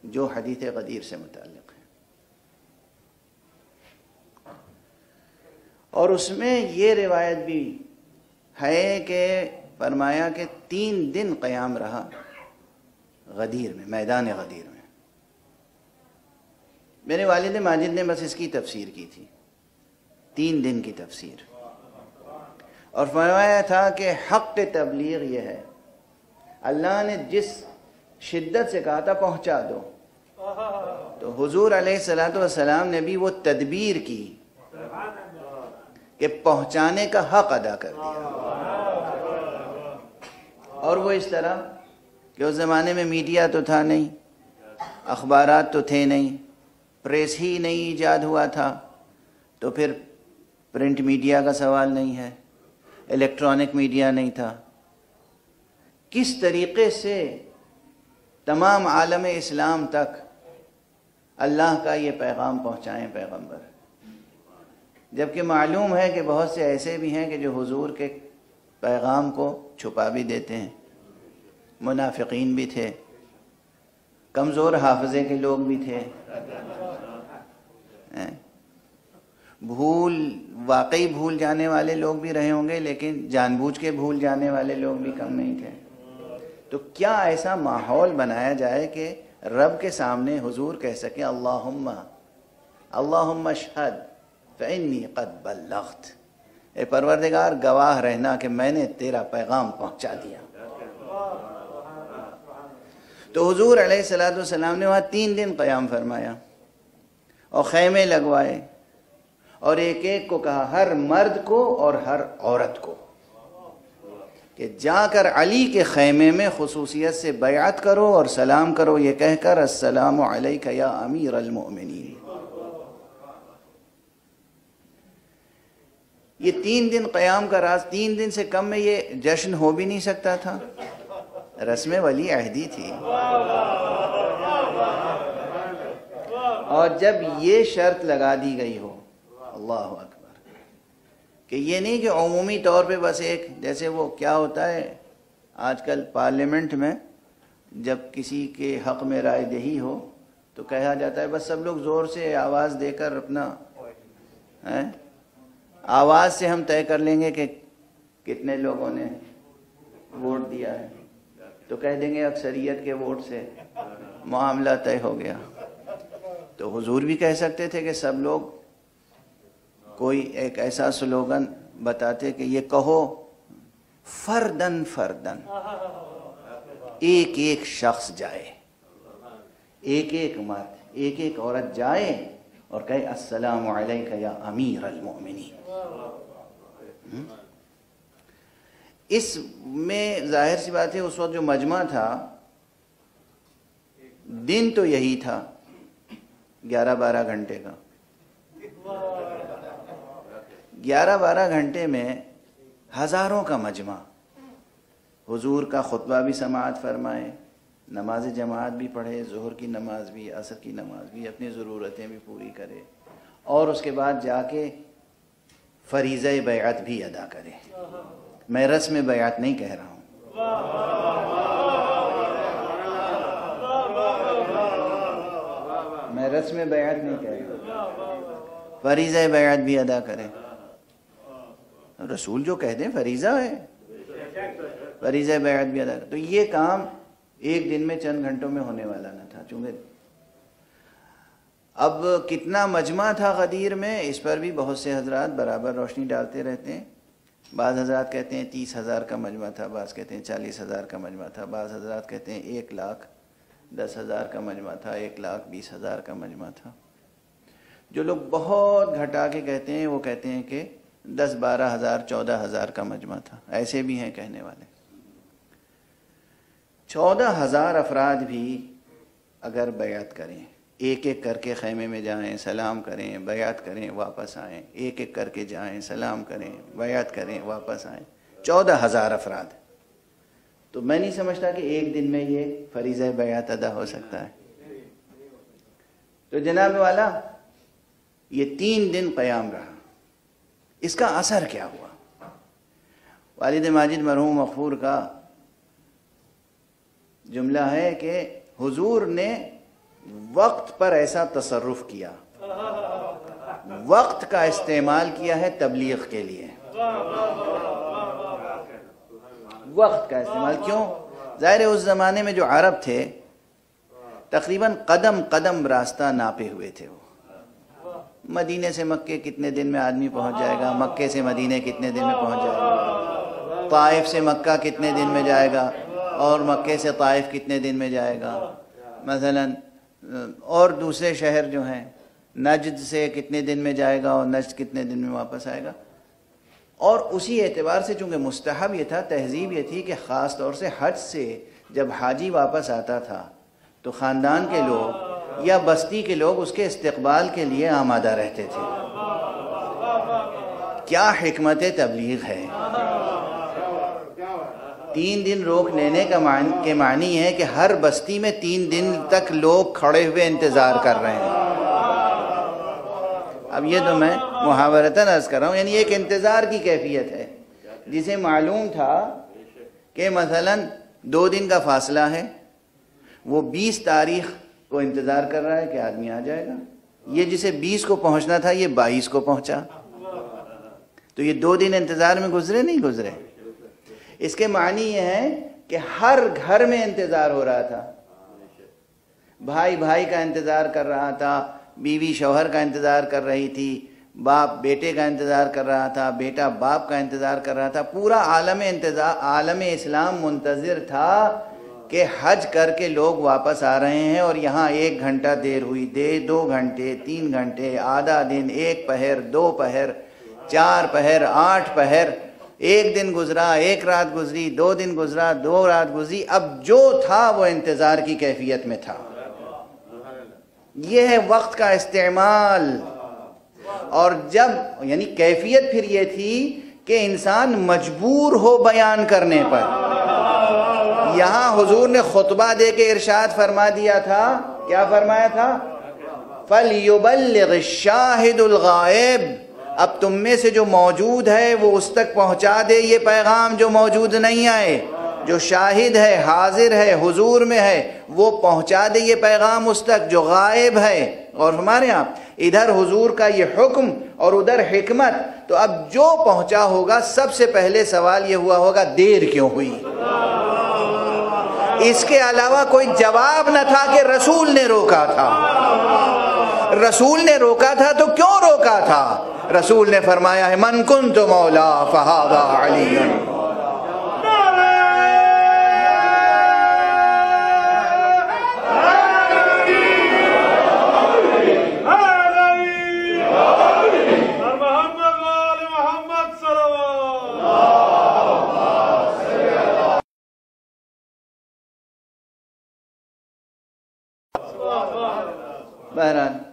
جو حدیث غدیر سے متعلق ہے، اور اس میں یہ روایت بھی ہے کہ فرمایا کہ 3 دن قیام رہا غدیر میں، میدان غدیر میں۔ میرے والد ماجد نے بس اس کی تفسیر کی تھی، 3 دن کی تفسیر، اور فرمایا تھا کہ حق تبلیغ یہ ہے، اللہ نے جس شدت سے کہا تھا پہنچا دو، تو حضور علیہ الصلوۃ والسلام نے بھی وہ تدبیر کی کہ پہنچانے کا حق ادا کر دیا۔ اور وہ اس طرح کہ اس زمانے میں میڈیا تو تھا نہیں، اخبارات تو تھے نہیں، پریس ہی نہیں ایجاد ہوا تھا، تو پھر پرنٹ میڈیا کا سوال نہیں ہے، الیکٹرانک میڈیا نہیں تھا۔ کس طریقے سے تمام عالم اسلام تک اللہ کا یہ پیغام پہنچائیں پیغمبر، جبکہ معلوم ہے کہ بہت سے ایسے بھی ہیں کہ جو حضور کے پیغام کو چھپا بھی دیتے ہیں، منافقین بھی تھے، کمزور حافظے کے لوگ بھی تھے، واقعی بھول جانے والے لوگ بھی رہے ہوں گے، لیکن جان بوجھ کے بھول جانے والے لوگ بھی کم نہیں تھے۔ تو کیا ایسا ماحول بنایا جائے کہ رب کے سامنے حضور کہہ سکیں اللہم اشہد فإنی قد بلغت، اے پروردگار گواہ رہنا کہ میں نے تیرا پیغام پہنچا دیا۔ تو حضور علیہ الصلوۃ والسلام نے وہاں 3 دن قیام فرمایا اور خیمے لگوائے، اور ایک ایک کو کہا، ہر مرد کو اور ہر عورت کو، کہ جا کر علی کے خیمے میں خصوصیت سے بیعت کرو اور سلام کرو، یہ کہہ کر السلام علیک یا امیر المؤمنین۔ یہ 3 دن قیام کا راز، 3 دن سے کم میں یہ جشن ہو بھی نہیں سکتا تھا، رسم ولی عہدی تھی۔ اور جب یہ شرط لگا دی گئی ہو، اللہ اکبر، کہ یہ نہیں کہ عمومی طور پہ بس ایک، جیسے وہ کیا ہوتا ہے آج کل پارلیمنٹ میں جب کسی کے حق میں رائے دہی ہو تو کہا جاتا ہے بس سب لوگ زور سے آواز دے کر اپنا آواز سے ہم طے کر لیں گے کہ کتنے لوگوں نے ووٹ دیا ہے، تو کہہ دیں گے اکثریت کے ووٹ سے معاملہ طے ہو گیا۔ تو حضور بھی کہہ سکتے تھے کہ سب لوگ کوئی ایک ایسا سلوگن بتاتے کہ یہ کہو فردن فردن، ایک ایک شخص جائے، ایک ایک مرد، ایک ایک عورت جائے اور کہے السلام علیک یا امیر المؤمنین۔ اس میں ظاہر سی بات ہے اس وقت جو مجمع تھا، دن تو یہی تھا 11-12 گھنٹے کا، 11-12 گھنٹے میں ہزاروں کا مجمع، حضور کا خطبہ بھی سماعت فرمائے، نماز جماعت بھی پڑھے، ظہر کی نماز بھی، عصر کی نماز بھی، اپنی ضرورتیں بھی پوری کرے، اور اس کے بعد جا کے فریضہ بیعت بھی ادا کرے۔ میں رسم بیعت نہیں کہہ رہا ہوں، میں رسم بیعت نہیں کہہ رہا ہوں، فریضہ بیعت بھی ادا کرے۔ رسول جو کہہ دیں فریضہ ہے، فریضہ بیعت بھی ادا کرے۔ تو یہ کام ایک دن میں چند گھنٹوں میں ہونے والا نہ تھا، چونکہ اب کتنا مجمع تھا غدیر میں، اس پر بھی بہت سے حضرات برابر روشنی ڈالتے رہتے ہیں۔ بعض حضرات کہتے ہیں 30,000 کا مجمع تھا، بعض کہتے ہیں 40,000 کا مجمع تھا، بعض حضرات کہتے ہیں 1,10,000 کا مجمع تھا، 1,20,000 کا مجمع تھا۔ جو لوگ بہت گھٹا کے کہتے ہیں وہ کہتے ہیں کہ 10,000-12,000 14,000 کا مجمع تھا، ایسے بھی ہیں کہنے والے۔ 14,000 افراد بھی اگر بیعت کریں، ایک ایک کر کے خیمے میں جائیں، سلام کریں، بیعت کریں، واپس آئیں، ایک ایک کر کے جائیں، سلام کریں، بیعت کریں، واپس آئیں، 14,000 افراد، تو میں نہیں سمجھتا کہ ایک دن میں یہ فریضہ بیعت ادا ہو سکتا ہے۔ تو جناب والا یہ 3 دن قیام رہا، اس کا اثر کیا ہوا؟ والد ماجد مرحوم مغفور کا جملہ ہے کہ حضور نے وقت پر ایسا تصرف کیا، وقت کا استعمال کیا ہے تبلیغ کے لیے. وقت کا استعمال کیوں؟ ظاہر ہے اس زمانے میں جو عرب تھے تقریباً قدم قدم راستہ ناپے ہوئے تھے. وہ مدینے سے مکے کتنے دن میں آدمی پہنچ جائے گا، مکے سے مدینے کتنے دن میں پہنچ جائے گا، طائف سے مکہ کتنے دن میں جائے گا، اور مکے سے طائف کتنے دن میں جائے گا مثلا، اور دوسرے شہر جو ہیں نجد سے کتنے دن میں جائے گا اور نجد کتنے دن میں واپس آئے گا. اور اسی اعتبار سے چونکہ مستحب یہ تھا، تہذیب یہ تھی کہ خاص طور سے حج سے جب حاجی واپس آتا تھا تو خاندان کے لوگ یا بستی کے لوگ اس کے استقبال کے لیے آمادہ رہتے تھے. کیا حکمت تبلیغ ہے. 3 دن روک لینے کے معنی ہے کہ ہر بستی میں 3 دن تک لوگ کھڑے ہوئے انتظار کر رہے ہیں. اب یہ تو میں محاورتاً عرض کر رہا ہوں، یعنی ایک انتظار کی کیفیت ہے. جسے معلوم تھا کہ مثلا 2 دن کا فاصلہ ہے، وہ 20 تاریخ کو انتظار کر رہا ہے کہ آدمی آ جائے گا. یہ جسے 20 کو پہنچنا تھا یہ 22 کو پہنچا، تو یہ 2 دن انتظار میں گزرے نہیں گزرے. اس کے معنی یہ ہے کہ ہر گھر میں انتظار ہو رہا تھا. بھائی بھائی کا انتظار کر رہا تھا، بیوی شوہر کا انتظار کر رہی تھی، باپ بیٹے کا انتظار کر رہا تھا، بیٹا باپ کا انتظار کر رہا تھا. پورا عالم اسلام منتظر تھا کہ حج کر کے لوگ واپس آ رہے ہیں، اور یہاں 1 گھنٹہ دیر ہوئی، 2 گھنٹے، 3 گھنٹے، آدھا دن، 1 پہر، 2 پہر، 4 پہر، 8 پہر، 1 دن گزرا، 1 رات گزری، 2 دن گزرا، 2 رات گزری. اب جو تھا وہ انتظار کی کیفیت میں تھا. یہ ہے وقت کا استعمال. اور جب یعنی کیفیت پھر یہ تھی کہ انسان مجبور ہو بیان کرنے پر. یہاں حضور نے خطبہ دے کے ارشاد فرما دیا تھا، کیا فرمایا تھا؟ فَلْيُبَلِّغِ الشَّاهِدُ الْغَائِبُ. اب تم میں سے جو موجود ہے وہ اس تک پہنچا دے یہ پیغام جو موجود نہیں آئے. جو شاہد ہے، حاضر ہے، حضور میں ہے، وہ پہنچا دے یہ پیغام اس تک جو غائب ہے. اور ہمارے یہاں ادھر حضور کا یہ حکم اور ادھر حکمت. تو اب جو پہنچا ہوگا سب سے پہلے سوال یہ ہوا ہوگا دیر کیوں ہوئی. اس کے علاوہ کوئی جواب نہ تھا کہ رسول نے روکا تھا. رسول نے روکا تھا تو کیوں روکا تھا؟ رسول نے فرمایا ہے من کنت مولا فہذا علی. بہرحال